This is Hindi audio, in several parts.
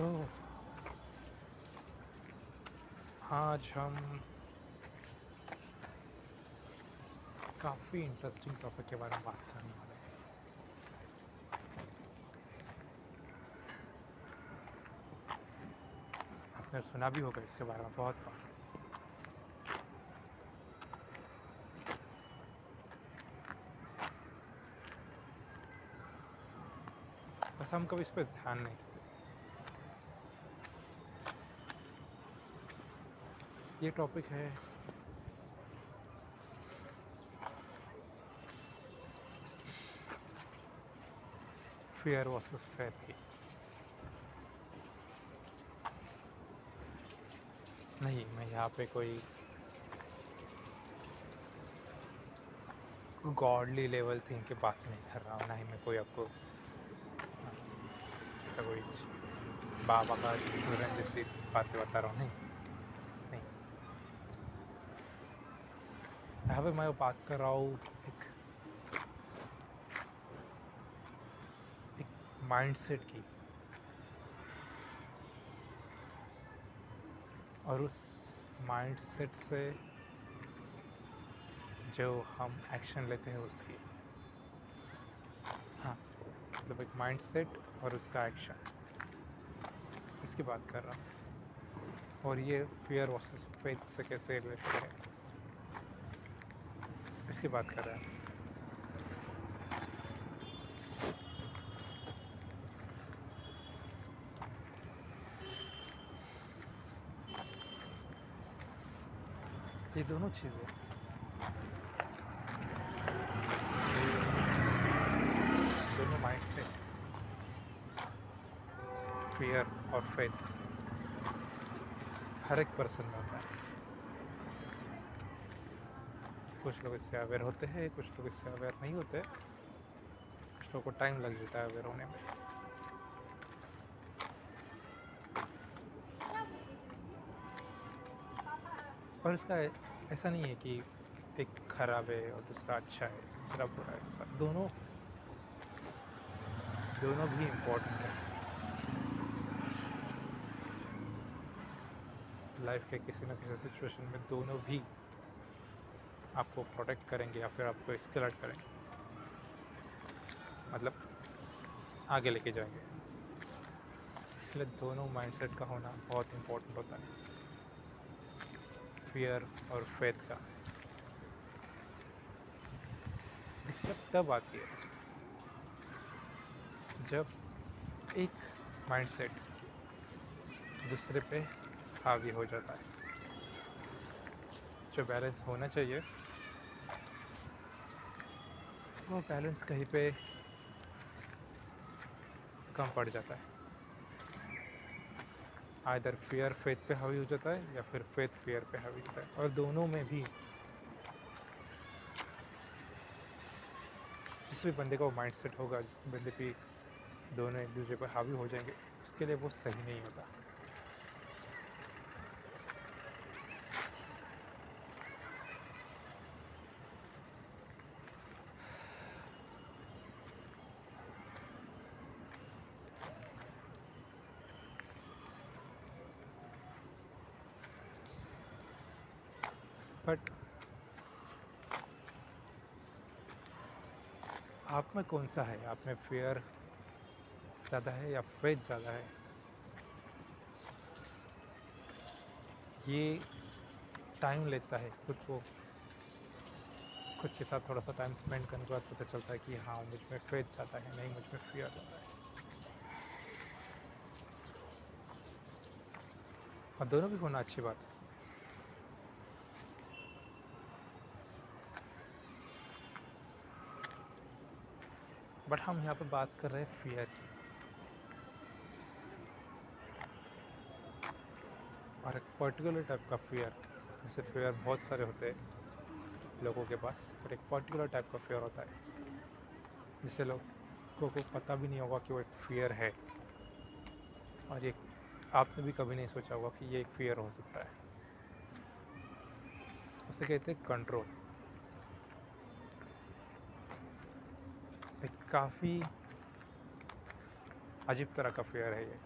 तो आज हम काफ़ी इंटरेस्टिंग टॉपिक के बारे में बात करने वाले हैं। आपने सुना भी होगा इसके बारे में बहुत बार। बस हम कभी इस पर ध्यान नहीं देते। ये टॉपिक है फियर वर्सेस फेथ की। नहीं, मैं यहाँ पे कोई गॉडली लेवल थिंग की बात नहीं कर रहा हूँ, ना ही मैं कोई आपको ऐसा कोई बाबा का चूरन जैसी बातें बता रहा हूँ। नहीं नहीं, यहाँ पे मैं बात कर रहा हूँ एक माइंडसेट की, और उस माइंडसेट से जो हम एक्शन लेते हैं उसकी। हाँ, मतलब एक माइंडसेट और उसका एक्शन, इसकी बात कर रहा हूँ। और ये फियर वर्सेस फेथ से कैसे रिलेटेड है, इसकी बात कर रहा है। ये दोनों चीज़ें, दोनों माइंडसेट, फियर और फेथ, हर एक पर्सन में होता है। कुछ लोग इससे अवेयर होते हैं, कुछ लोग इससे अवेयर नहीं होते, कुछ लोगों को टाइम लग जाता है अवेयर होने में। और इसका ऐसा नहीं है कि एक खराब है और दूसरा अच्छा है, दूसरा बुरा है। ऐसा दोनों भी इम्पोर्टेंट है। लाइफ के किसी न किसी सिचुएशन में दोनों भी आपको प्रोटेक्ट करेंगे या फिर आपको एस्केलेट करेंगे, मतलब आगे लेके जाएंगे। इसलिए दोनों माइंडसेट का होना बहुत इम्पोर्टेंट होता है, फियर और फेथ का। दिक्कत तब आती है जब एक माइंडसेट दूसरे पे हावी हो जाता है। जो बैलेंस होना चाहिए वो बैलेंस कहीं पे कम पड़ जाता है। आइदर फियर फेथ पे हावी हो जाता है या फिर फेथ फियर पे हावी होता है। और दोनों में भी जिस भी बंदे का वो माइंड सेट होगा, जिस बंदे पे दोनों एक दूसरे पर हावी हो जाएंगे, उसके लिए वो सही नहीं होता। बट आप में कौन सा है? आप में फियर ज़्यादा है या फेथ ज़्यादा है? ये टाइम लेता है खुद के साथ थोड़ा सा टाइम स्पेंड करने के बाद पता चलता है कि हाँ, मुझ में फेथ ज़्यादा है, नहीं मुझ में फियर ज़्यादा है। और दोनों भी होना अच्छी बात है। बट हम यहाँ पे बात कर रहे हैं फियर की, और एक पर्टिकुलर टाइप का फियर। जैसे फियर बहुत सारे होते हैं लोगों के पास, पर एक पर्टिकुलर टाइप का फियर होता है जिससे लोगों को पता भी नहीं होगा कि वो एक फियर है। और ये आपने भी कभी नहीं सोचा होगा कि ये एक फियर हो सकता है। उसे कहते हैं कंट्रोल। एक काफ़ी अजीब तरह का फियर है ये।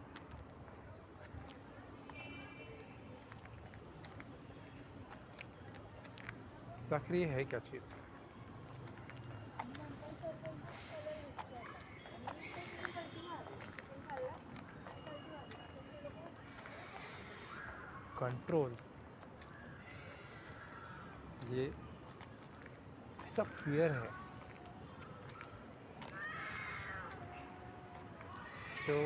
तो आखिर ये है क्या चीज़? नंतर सर्वांचे कलर विचारतात आणि ते तुम्ही कंटिन्यू आले चिकन खाल्ला आणि कंटिन्यू आले चिकन ते लोक कंट्रोल, ये ऐसा फ़ियर है जो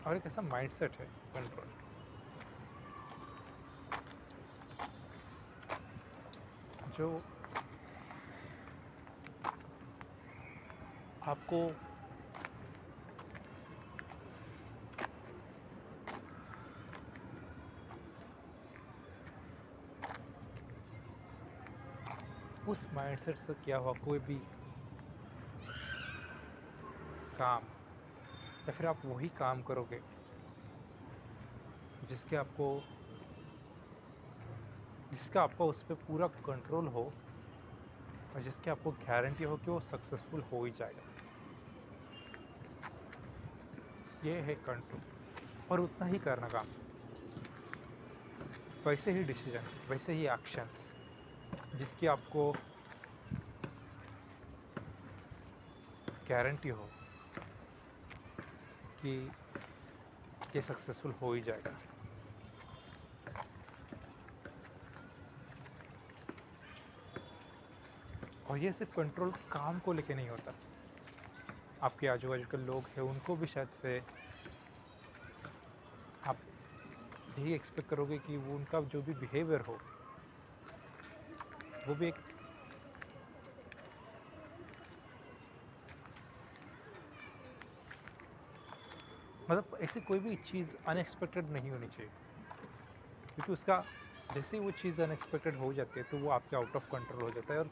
और एक ऐसा माइंडसेट है कंट्रोल, जो आपको उस माइंडसेट से किया हुआ कोई भी काम, या फिर आप वही काम करोगे जिसके आपको जिसका आपको उस पर पूरा कंट्रोल हो, और जिसकी आपको गारंटी हो कि वो सक्सेसफुल हो ही जाएगा। ये है कंट्रोल। और उतना ही करना काम, वैसे ही डिसीजन, वैसे ही एक्शंस जिसकी आपको गारंटी हो कि ये सक्सेसफुल हो ही जाएगा। और ये सिर्फ कंट्रोल काम को लेके नहीं होता, आपके आजू बाजू के लोग हैं उनको भी शायद से आप यही एक्सपेक्ट करोगे कि वो उनका जो भी बिहेवियर हो वो भी एक मतलब ऐसी कोई भी चीज़ अनएक्सपेक्टेड नहीं होनी चाहिए, क्योंकि उसका जैसे ही वो चीज़ अनएक्सपेक्टेड हो जाती है तो वो आपके आउट ऑफ कंट्रोल हो जाता है, और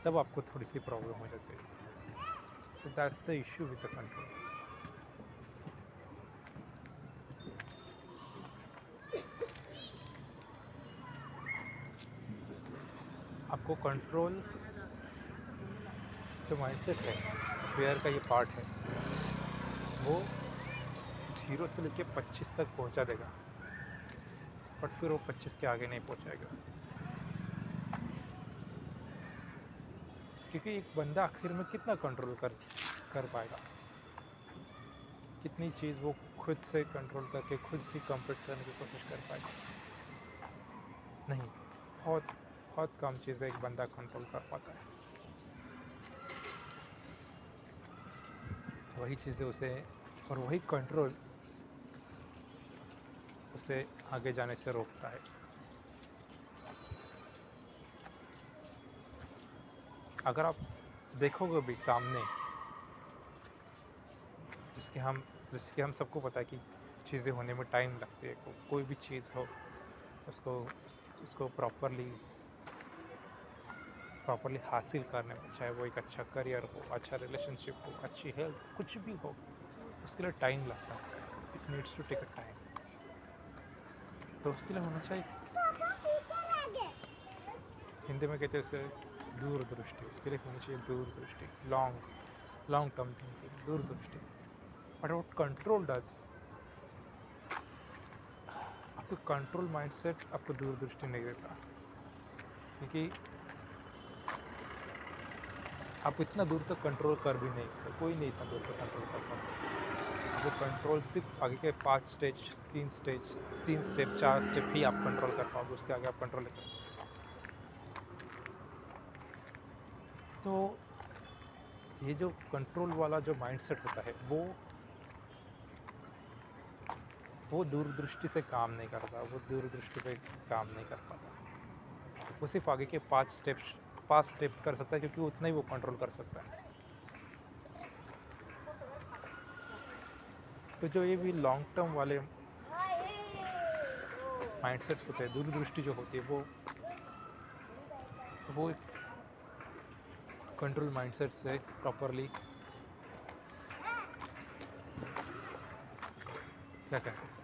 तब आपको थोड़ी सी प्रॉब्लम हो जाती है। So that's the issue with the control. आपको कंट्रोल जो माइंडसेट है, फेयर का ये पार्ट है, वो 0 से लेके 25 तक पहुंचा देगा, बट फिर वो 25 के आगे नहीं पहुंचाएगा, क्योंकि एक बंदा आखिर में कितना कंट्रोल कर पाएगा, कितनी चीज़ वो खुद से कंट्रोल करके खुद से कंप्लीट करने की कोशिश कर पाएगा। नहीं, बहुत बहुत कम चीज़ें एक बंदा कंट्रोल कर पाता है। वही चीज़ें उसे, और वही कंट्रोल उसे आगे जाने से रोकता है। अगर आप देखोगे भी सामने, जिसके हम सबको पता है कि चीज़ें होने में टाइम लगती है, कोई भी चीज़ हो उसको उसको प्रॉपरली हासिल करने में, चाहे वो एक अच्छा करियर हो, अच्छा रिलेशनशिप हो, अच्छी हेल्थ, कुछ भी हो, उसके लिए टाइम लगता है। It needs to take a time. तो उसके लिए होना चाहिए, हिंदी में कहते हैं उसे दूरदृष्टि, उसके लिए होनी चाहिए दूरदृष्टि, लॉन्ग टर्म थिंकिंग, दूरदृष्टि। बट व्हाट कंट्रोल डज, आपको कंट्रोल माइंडसेट आपको दूरदृष्टि नहीं देता, क्योंकि आप इतना दूर तक कंट्रोल कर भी नहीं सकते, कोई नहीं इतना दूर तक कंट्रोल कर पाता। वो कंट्रोल सिर्फ आगे के 5 स्टेज, 3 स्टेज, 3 स्टेप, 4 स्टेप ही आप कंट्रोल कर पाओगे, उसके आगे आप कंट्रोल नहीं कर पाओगे। तो ये जो कंट्रोल वाला जो माइंडसेट होता है, वो दूरदृष्टि से काम नहीं करता, वो दूरदृष्टि पे काम नहीं कर पाता। वो सिर्फ आगे के 5 स्टेप कर सकता है, क्योंकि उतना ही वो कंट्रोल कर सकता है। तो जो ये भी लॉन्ग टर्म वाले माइंडसेट्स होते हैं, दूरदृष्टि जो होती है, वो एक कंट्रोल माइंडसेट से प्रॉपरली क्या कह सकते हैं,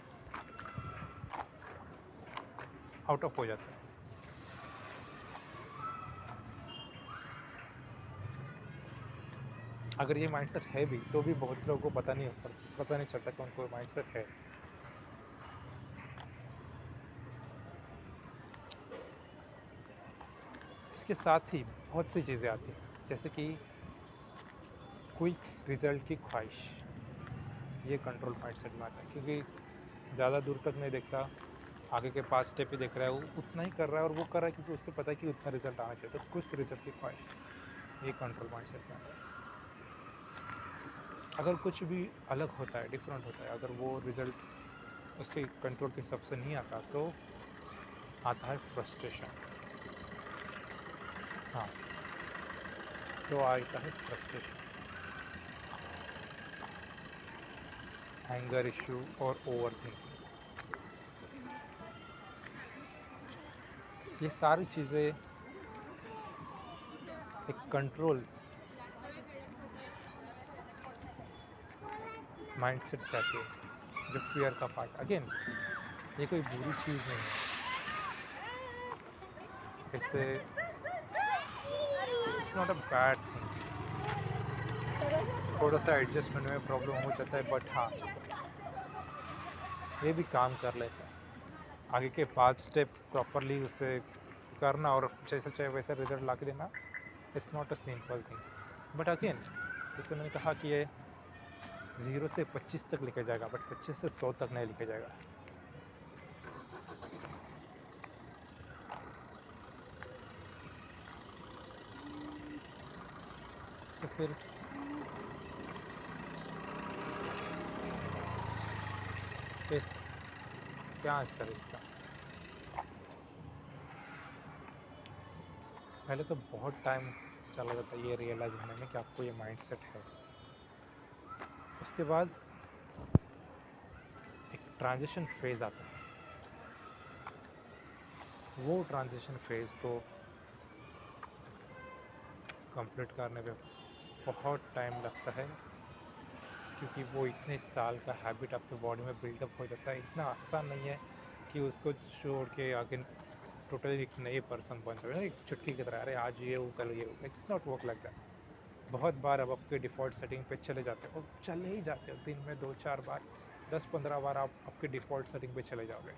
आउट ऑफ हो जाता है। अगर ये माइंडसेट है भी तो भी बहुत से लोगों को पता नहीं चलता कि उनको माइंडसेट है। इसके साथ ही बहुत सी चीज़ें आती हैं, जैसे कि क्विक रिजल्ट की ख्वाहिश। ये कंट्रोल माइंडसेट में आता है, क्योंकि ज़्यादा दूर तक नहीं देखता, आगे के 5 स्टेप ही देख रहा है, वो उतना ही कर रहा है, और वो कर रहा है क्योंकि उससे पता है कि उतना रिजल्ट आना चाहिए। तो क्विक रिजल्ट की ख्वाहिश, ये कंट्रोल माइंडसेट में आता है। अगर कुछ भी अलग होता है, डिफरेंट होता है, अगर वो रिजल्ट उसके कंट्रोल के हिसाब से नहीं आता, तो आता है फ्रस्ट्रेशन। हाँ, तो आता है फ्रस्ट्रेशन, एंगर इश्यू और ओवर थिंकिंग। ये सारी चीज़ें एक कंट्रोल माइंडसेट से आती है, जो फियर का पार्ट। अगेन, ये कोई बुरी चीज़ नहीं है, इससे it's not a bad thing. थोड़ा सा एडजस्टमेंट में प्रॉब्लम हो जाता है, बट हाँ, ये भी काम कर लेता है। आगे के 5 स्टेप प्रॉपरली उसे करना और जैसा चाहे वैसा रिजल्ट ला के देना, it's not a simple thing. But again, जैसे मैंने कहा कि ये 0 से 25 तक लेके जाएगा, बट 25 से 100 तक नहीं लेके जाएगा। तो फिर कैसे, क्या आंसर है इसका? पहले तो बहुत टाइम चला जाता है ये रियलाइज़ होने में कि आपको ये माइंडसेट है। उसके बाद एक ट्रांजिशन फेज़ आता है। वो ट्रांजिशन फेज़ को कंप्लीट करने में बहुत टाइम लगता है, क्योंकि वो इतने साल का हैबिट आपके बॉडी में बिल्डअप हो जाता है। इतना आसान नहीं है कि उसको छोड़ के आगे टोटली एक नए पर्सन बन जाओ, एक चुटकी की तरह, अरे आज ये वो कल ये वो। It's not work like that. बहुत बार अब आपके डिफ़ॉल्ट सेटिंग पे चले जाते हो, और चले ही जाते हो, दिन में 2-4 बार, 10-15 बार आप आपके डिफ़ॉल्ट सेटिंग पे चले जाओगे।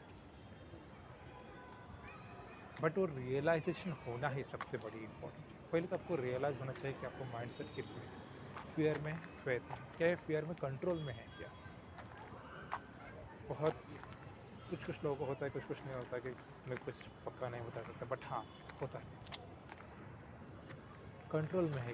बट वो रियलाइजेशन होना ही सबसे बड़ी इम्पोर्टेंट है। पहले तो आपको रियलाइज़ होना चाहिए कि आपको माइंडसेट किस में है, फियर में, फेथ में। क्या ये फियर में कंट्रोल में है क्या? बहुत कुछ लोगों को होता है, कुछ नहीं होता, कि मैं कुछ पक्का नहीं बता सकता, बट हाँ, होता है। कंट्रोल में है।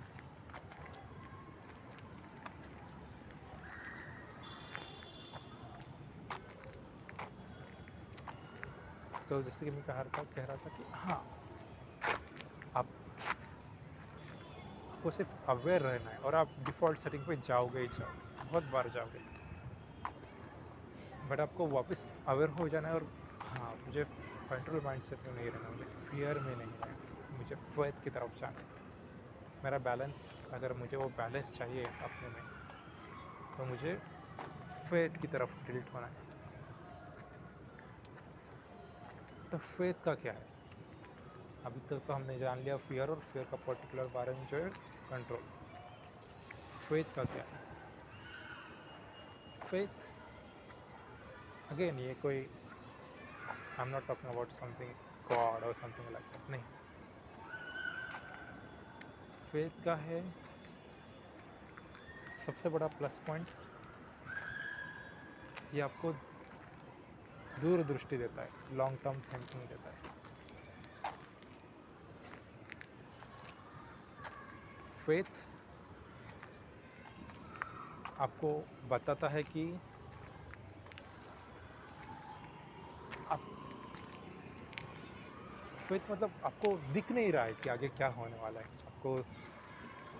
तो जैसे कि मैं कह रहा था कि हाँ, आपको सिर्फ अवेयर रहना है, और आप डिफ़ॉल्ट सेटिंग पे जाओगे ही जाओगे, बहुत बार जाओगे, बट आपको वापस अवेयर हो जाना है। और हाँ, मुझे कंट्रोल माइंडसेट में नहीं रहना, मुझे फियर में नहीं रहना, मुझे फेथ की तरफ जाना है। मेरा बैलेंस, अगर मुझे वो बैलेंस चाहिए अपने में, तो मुझे फेथ की तरफ टिल्ट होना है। तो फेथ का क्या है? अभी तक तो हमने जान लिया फियर, और फियर का पर्टिकुलर बारे में जो है कंट्रोल। फेथ का क्या है? फेथ, अगेन, ये कोई, I am not talking about something God और समथिंग लाइक दैट, नहीं। फेथ का है सबसे बड़ा प्लस पॉइंट, ये आपको दूरदृष्टि देता है, लॉन्ग टर्म थिंकिंग देता है। फेथ आपको बताता है कि आप, फेथ मतलब आपको दिख नहीं रहा है कि आगे क्या होने वाला है। आपको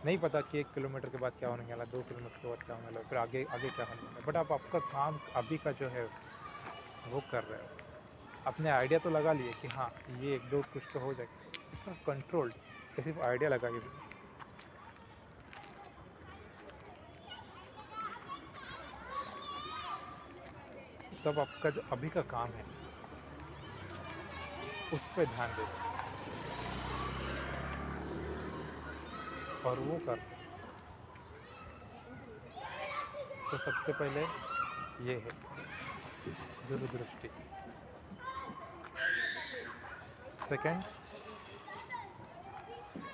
नहीं पता कि 1 किलोमीटर के बाद क्या होने वाला है, 2 किलोमीटर के बाद क्या होने वाला है, फिर आगे आगे क्या होने वाला है, बट आप आपका काम अभी का जो है वो कर रहे हो। आपने आइडिया तो लगा लिए कि हाँ, ये 1-2 कुछ तो हो जाएगा, इट्स नॉट कंट्रोल्ड, ये सिर्फ आइडिया लगाइए। तब आपका जो अभी का काम है उस पर ध्यान दे, और वो कर, तो सबसे पहले ये है दूरदृष्टि। सेकंड,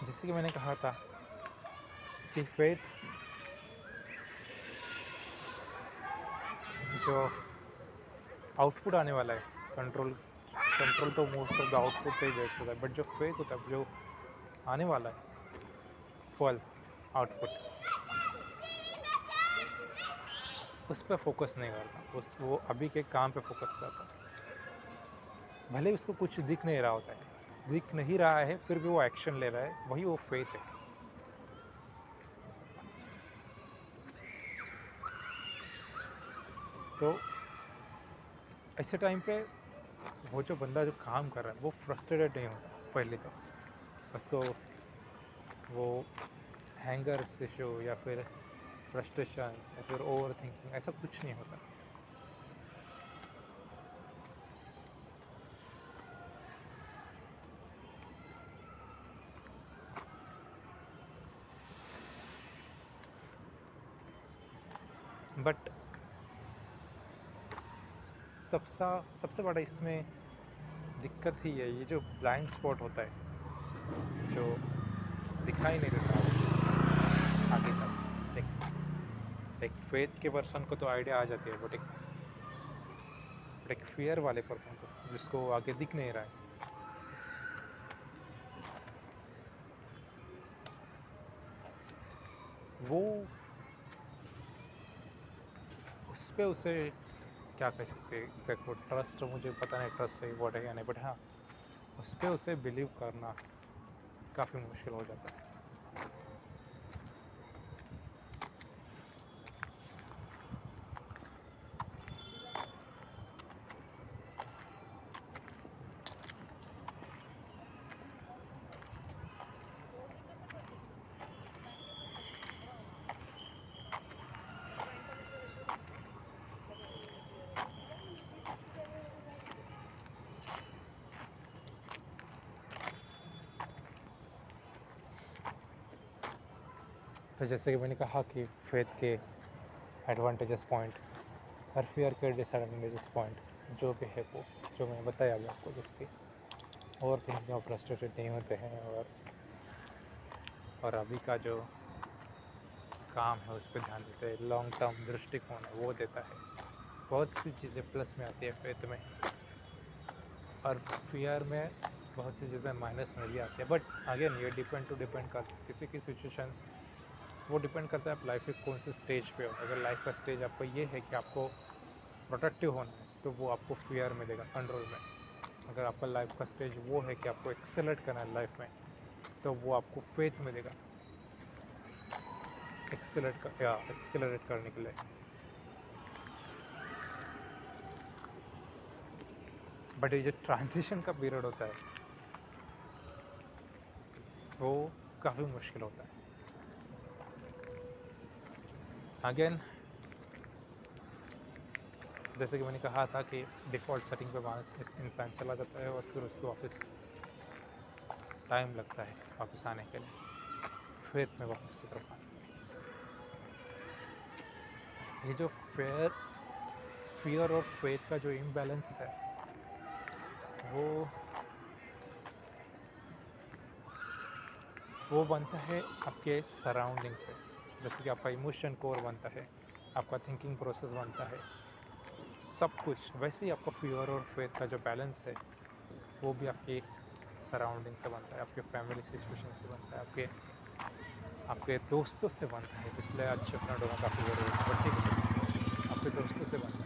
जैसे कि मैंने कहा था कि फेथ जो आउटपुट आने वाला है, कंट्रोल कंट्रोल तो मोस्ट ऑफ द आउटपुट पे ही बेस्ड होता है, बट जो फेथ होता है, जो आने वाला है फल, आउटपुट, उस पर फोकस नहीं करता, वो अभी के काम पे फोकस करता। भले उसको कुछ दिख नहीं रहा होता है, दिख नहीं रहा है, फिर भी वो एक्शन ले रहा है, वही वो फेथ है। तो ऐसे टाइम पे वो जो बंदा जो काम कर रहा है वो फ्रस्ट्रेटेड नहीं होता। पहले तो उसको वो हैंगर इशू या फिर फ्रस्ट्रेशन या फिर ओवर थिंकिंग ऐसा कुछ नहीं होता। बट सबसे बड़ा इसमें दिक्कत ही है, ये जो ब्लाइंड स्पॉट होता है, जो दिखाई नहीं देता आगे तक। एक फेथ के पर्सन को तो आइडिया आ जाती है, बट एक फियर वाले पर्सन को, जिसको आगे दिख नहीं रहा है, वो उस पर उसे क्या कह सकते हैं एग्जैक्ट वो ट्रस्ट, मुझे पता नहीं ट्रस्ट सही वर्ड है या नहीं, बट हाँ, उस पर उसे बिलीव करना काफ़ी मुश्किल हो जाता है। तो जैसे कि मैंने कहा कि फेथ के एडवांटेजेस पॉइंट और फियर के डिसएडवांटेजेस पॉइंट जो भी है वो जो मैंने बताया अभी आपको, जैसे कि ओवर थिंकिंग और फ्रस्ट्रेटेड नहीं होते हैं, और अभी का जो काम है उस पर ध्यान देते हैं, लॉन्ग टर्म दृष्टिकोण है वो देता है। बहुत सी चीज़ें प्लस में आती है फेथ में, और फियर में बहुत सी चीज़ें माइनस में भी आती है। बट अगेन ये डिपेंड करता है किसी की सिचुएशन, वो डिपेंड करता है आप लाइफ के कौन से स्टेज पे हो। अगर लाइफ का स्टेज आपको ये है कि आपको प्रोटेक्टिव होना है, तो वो आपको फियर में देगा, कंट्रोल में। अगर आपका लाइफ का स्टेज वो है कि आपको एक्सेलरेट करना है लाइफ में, तो वो आपको फेथ में देगा, एक्सेलरेट करने के लिए। बट ये जो ट्रांजिशन का पीरियड होता है वो काफ़ी मुश्किल होता है। अगेन जैसे कि मैंने कहा था कि डिफ़ॉल्ट सेटिंग पे इंसान चला जाता है, और फिर उसको वापस टाइम लगता है वापस आने के लिए, फेथ में वापस की तरफ आने। ये जो फियर और फेथ का जो इम्बैलेंस है, वो बनता है आपके सराउंडिंग से। जैसे कि आपका इमोशन कोर बनता है, आपका थिंकिंग प्रोसेस बनता है, सब कुछ वैसे ही आपका फियर और फेथ का जो बैलेंस है वो भी आपकी सराउंडिंग से बनता है, आपके फैमिली सिचुएशन से बनता है, आपके दोस्तों से बनता है। इसलिए अच्छे फ्रेंड होना काफ़ी ज़रूरी है, बट ठीक है, आपके दोस्तों से बनता है।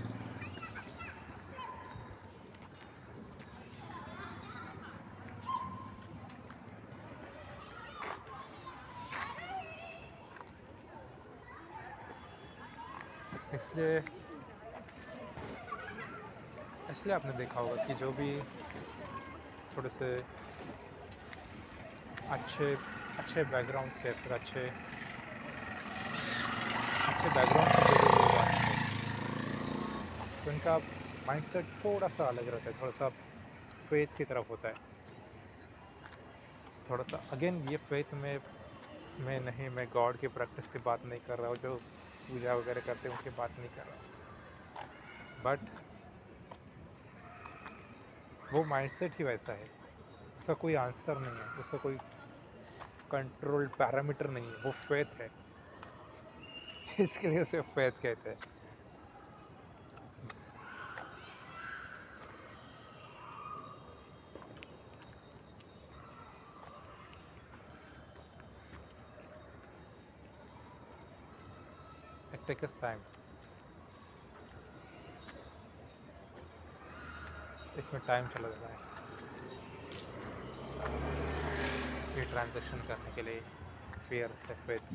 इसलिए आपने देखा होगा कि जो भी थोड़े से अच्छे बैकग्राउंड से, फिर अच्छे बैकग्राउंड से जो लोग आते हैं, तो उनका माइंडसेट थोड़ा सा अलग रहता है, थोड़ा सा फेथ की तरफ होता है, थोड़ा सा। अगेन ये फेथ में मैं गॉड की प्रैक्टिस की बात नहीं कर रहा हूँ, जो पूजा वगैरह करते हैं उनकी बात नहीं कर रहा, बट वो माइंडसेट ही वैसा है, उसका कोई आंसर नहीं है, उसका कोई कंट्रोल पैरामीटर नहीं है, वो फेथ है। इसके लिए उसे फेथ कहते हैं। It takes time। इसमें टाइम चला जाता है ये ट्रांजैक्शन करने के लिए, फियर से फेथ।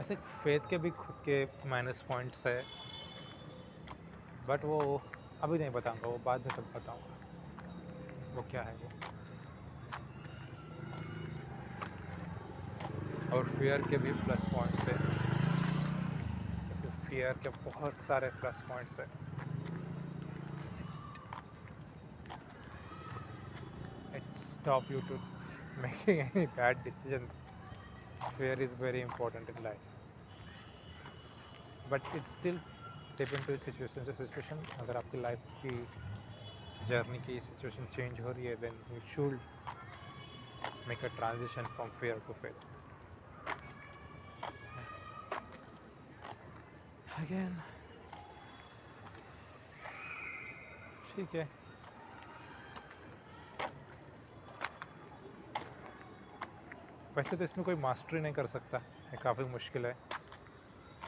ऐसे फेथ के भी खुद के माइनस पॉइंट्स है, बट वो अभी नहीं बताऊंगा, वो बाद में सब बताऊंगा वो क्या है वो। और फियर के भी प्लस पॉइंट्स है, जैसे फियर के बहुत सारे प्लस पॉइंट्स है। It stop you to making any bad decisions. Fear is very important in life, but it's still depend to situation to situation. अगर आपकी लाइफ की जर्नी की सिचुएशन चेंज हो रही है, then you should make a transition from fear to faith again. ठीक है, वैसे तो इसमें कोई मास्टरी नहीं कर सकता, ये काफ़ी मुश्किल है।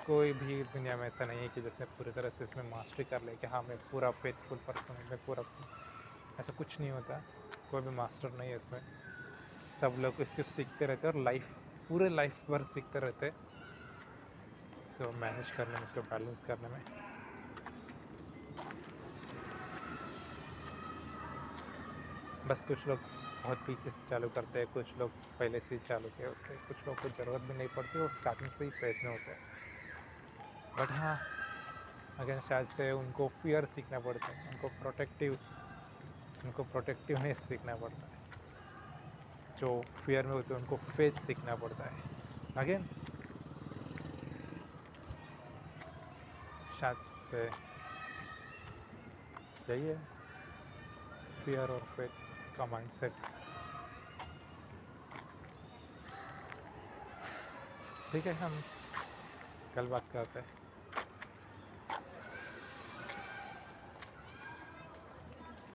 कोई भी दुनिया में ऐसा नहीं है कि जिसने पूरी तरह से इसमें मास्टरी कर ले कि हाँ मैं पूरा फेथफुल पर्सन हूँ, मैं पूरा, ऐसा कुछ नहीं होता। कोई भी मास्टर नहीं है इसमें, सब लोग इसको सीखते रहते हैं और लाइफ, पूरे लाइफ भर सीखते रहते हैं इसको मैनेज करने में, इसको बैलेंस करने में। बस कुछ लोग बहुत पीछे से चालू करते हैं, कुछ लोग पहले से ही चालू किए होते हैं, कुछ लोग को ज़रूरत भी नहीं पड़ती, वो स्टार्टिंग से ही फेथ में होते हैं। बट हाँ, अगर शायद से उनको फियर सीखना पड़ता है, उनको प्रोटेक्टिवनेस सीखना पड़ता है। जो फियर में होते हैं उनको फेथ सीखना पड़ता है। अगेन शायद से यही है फियर और फेथ का माइंडसेट। ठीक है, हम कल बात करते हैं।